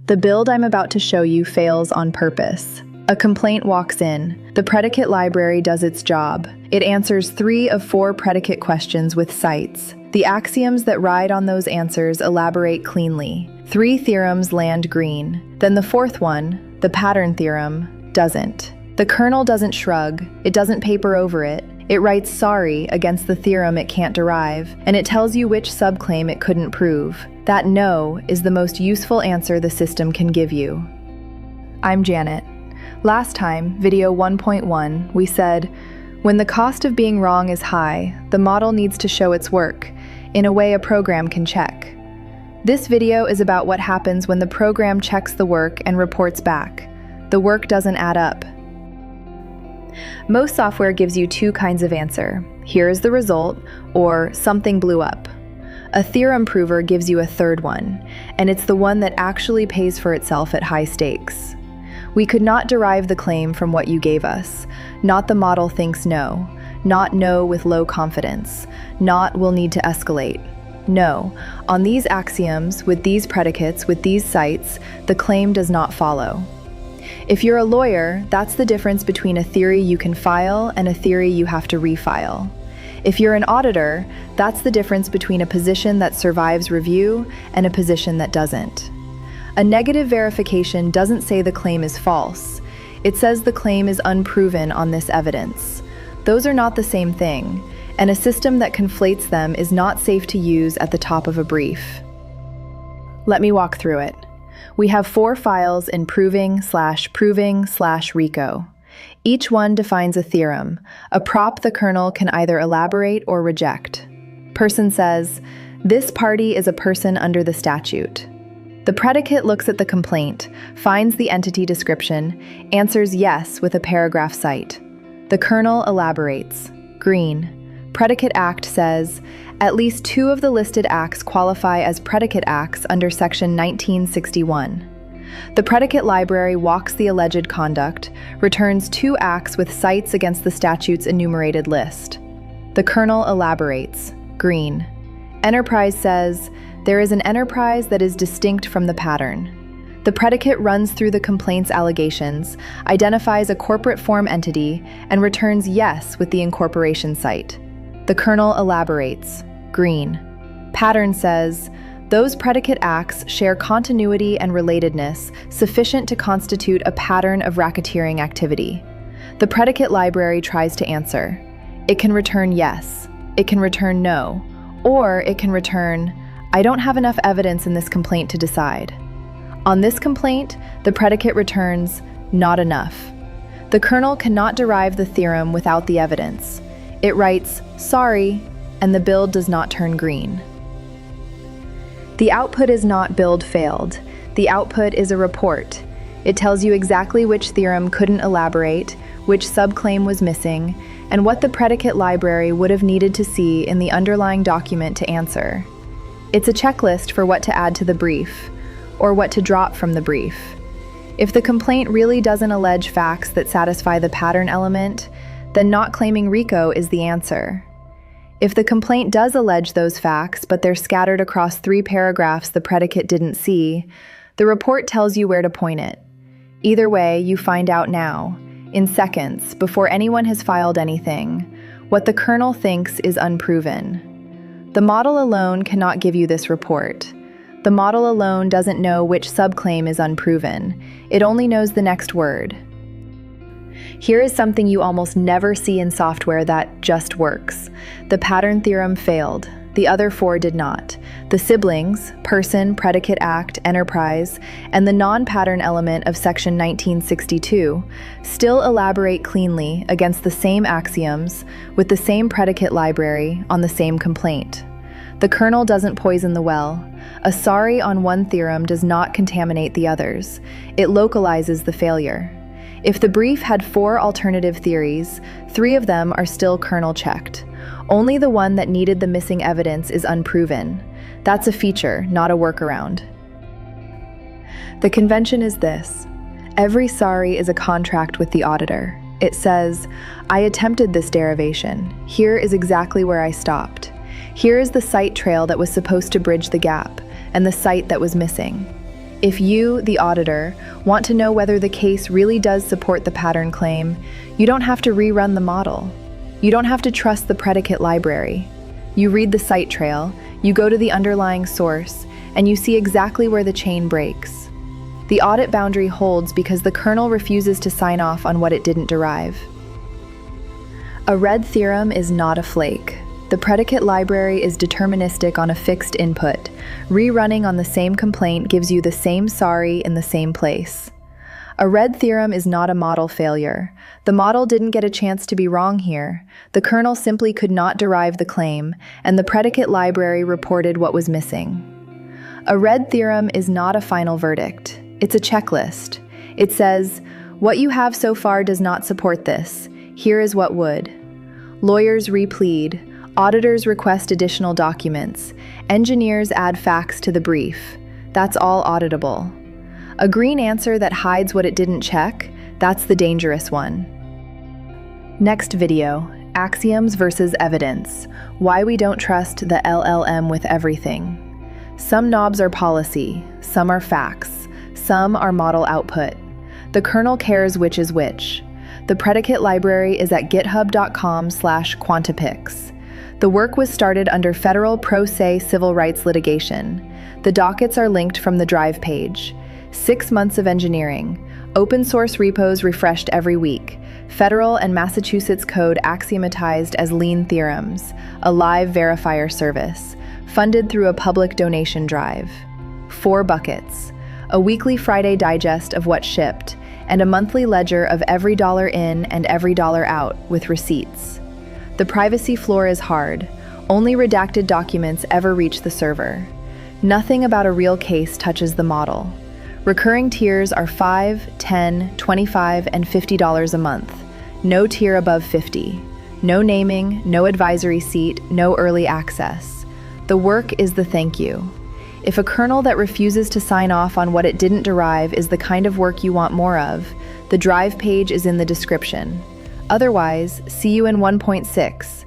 The build I'm about to show you fails on purpose. A complaint walks in. The predicate library does its job. It answers 3 of 4 predicate questions with cites. The axioms that ride on those answers elaborate cleanly. 3 theorems land green. Then the 4th one, the pattern theorem, doesn't. The kernel doesn't shrug. It doesn't paper over it. It writes sorry against the theorem it can't derive, and it tells you which subclaim it couldn't prove. That no is the most useful answer the system can give you. I'm Janet. Last time, video 1.1, we said, when the cost of being wrong is high, the model needs to show its work, in a way a program can check. This video is about what happens when the program checks the work and reports back. The work doesn't add up. Most software gives you 2 kinds of answer. Here is the result, or something blew up. A theorem prover gives you a 3rd one, and it's the one that actually pays for itself at high stakes. We could not derive the claim from what you gave us. Not the model thinks no. Not no with low confidence. Not we'll need to escalate. No. On these axioms, with these predicates, with these cites, the claim does not follow. If you're a lawyer, that's the difference between a theory you can file and a theory you have to refile. If you're an auditor, that's the difference between a position that survives review and a position that doesn't. A negative verification doesn't say the claim is false. It says the claim is unproven on this evidence. Those are not the same thing, and a system that conflates them is not safe to use at the top of a brief. Let me walk through it. We have 4 files in proving/proving/reco. Each one defines a theorem, a prop the kernel can either elaborate or reject. Person says, this party is a person under the statute. The predicate looks at the complaint, finds the entity description, answers yes with a paragraph cite. The kernel elaborates. Green. Predicate act says, at least 2 of the listed acts qualify as predicate acts under section 1961. The predicate library walks the alleged conduct, returns 2 acts with cites against the statute's enumerated list. The kernel elaborates. Green. Enterprise says, there is an enterprise that is distinct from the pattern. The predicate runs through the complaint's allegations, identifies a corporate form entity, and returns yes with the incorporation cite. The kernel elaborates. Green. Pattern says, those predicate acts share continuity and relatedness sufficient to constitute a pattern of racketeering activity. The predicate library tries to answer. It can return yes, it can return no, or it can return, I don't have enough evidence in this complaint to decide. On this complaint, the predicate returns, not enough. The kernel cannot derive the theorem without the evidence. It writes, sorry, and the build does not turn green. The output is not build failed. The output is a report. It tells you exactly which theorem couldn't elaborate, which subclaim was missing, and what the predicate library would have needed to see in the underlying document to answer. It's a checklist for what to add to the brief, or what to drop from the brief. If the complaint really doesn't allege facts that satisfy the pattern element, then not claiming RICO is the answer. If the complaint does allege those facts, but they're scattered across 3 paragraphs the predicate didn't see, the report tells you where to point it. Either way, you find out now, in seconds, before anyone has filed anything, what the kernel thinks is unproven. The model alone cannot give you this report. The model alone doesn't know which subclaim is unproven. It only knows the next word. Here is something you almost never see in software that just works. The pattern theorem failed. The other 4 did not. The siblings, person, predicate act, enterprise, and the non-pattern element of section 1962 still elaborate cleanly against the same axioms with the same predicate library on the same complaint. The kernel doesn't poison the well. A sorry on one theorem does not contaminate the others. It localizes the failure. If the brief had 4 alternative theories, 3 of them are still kernel-checked. Only the one that needed the missing evidence is unproven. That's a feature, not a workaround. The convention is this. Every sorry is a contract with the auditor. It says, I attempted this derivation. Here is exactly where I stopped. Here is the cite trail that was supposed to bridge the gap, and the cite that was missing. If you, the auditor, want to know whether the case really does support the pattern claim, you don't have to rerun the model. You don't have to trust the predicate library. You read the cite trail, you go to the underlying source, and you see exactly where the chain breaks. The audit boundary holds because the kernel refuses to sign off on what it didn't derive. A red theorem is not a flake. The predicate library is deterministic on a fixed input. Rerunning on the same complaint gives you the same sorry in the same place. A red theorem is not a model failure. The model didn't get a chance to be wrong here. The kernel simply could not derive the claim, and the predicate library reported what was missing. A red theorem is not a final verdict. It's a checklist. It says, what you have so far does not support this. Here is what would. Lawyers replead. Auditors request additional documents. Engineers add facts to the brief. That's all auditable. A green answer that hides what it didn't check, that's the dangerous one. Next video, axioms versus evidence. Why we don't trust the LLM with everything. Some knobs are policy, some are facts, some are model output. The kernel cares which is which. The predicate library is at github.com/Quantapix. The work was started under federal pro se civil rights litigation. The dockets are linked from the Drive page. 6 months of engineering. Open source repos refreshed every week. Federal and Massachusetts code axiomatized as lean theorems. A live verifier service. Funded through a public donation drive. 4 buckets. A weekly Friday digest of what shipped, and a monthly ledger of every dollar in and every dollar out with receipts. The privacy floor is hard. Only redacted documents ever reach the server. Nothing about a real case touches the model. Recurring tiers are $5, $10, $25, and $50 a month. No tier above $50. No naming, no advisory seat, no early access. The work is the thank you. If a kernel that refuses to sign off on what it didn't derive is the kind of work you want more of, the Drive page is in the description. Otherwise, see you in 1.6.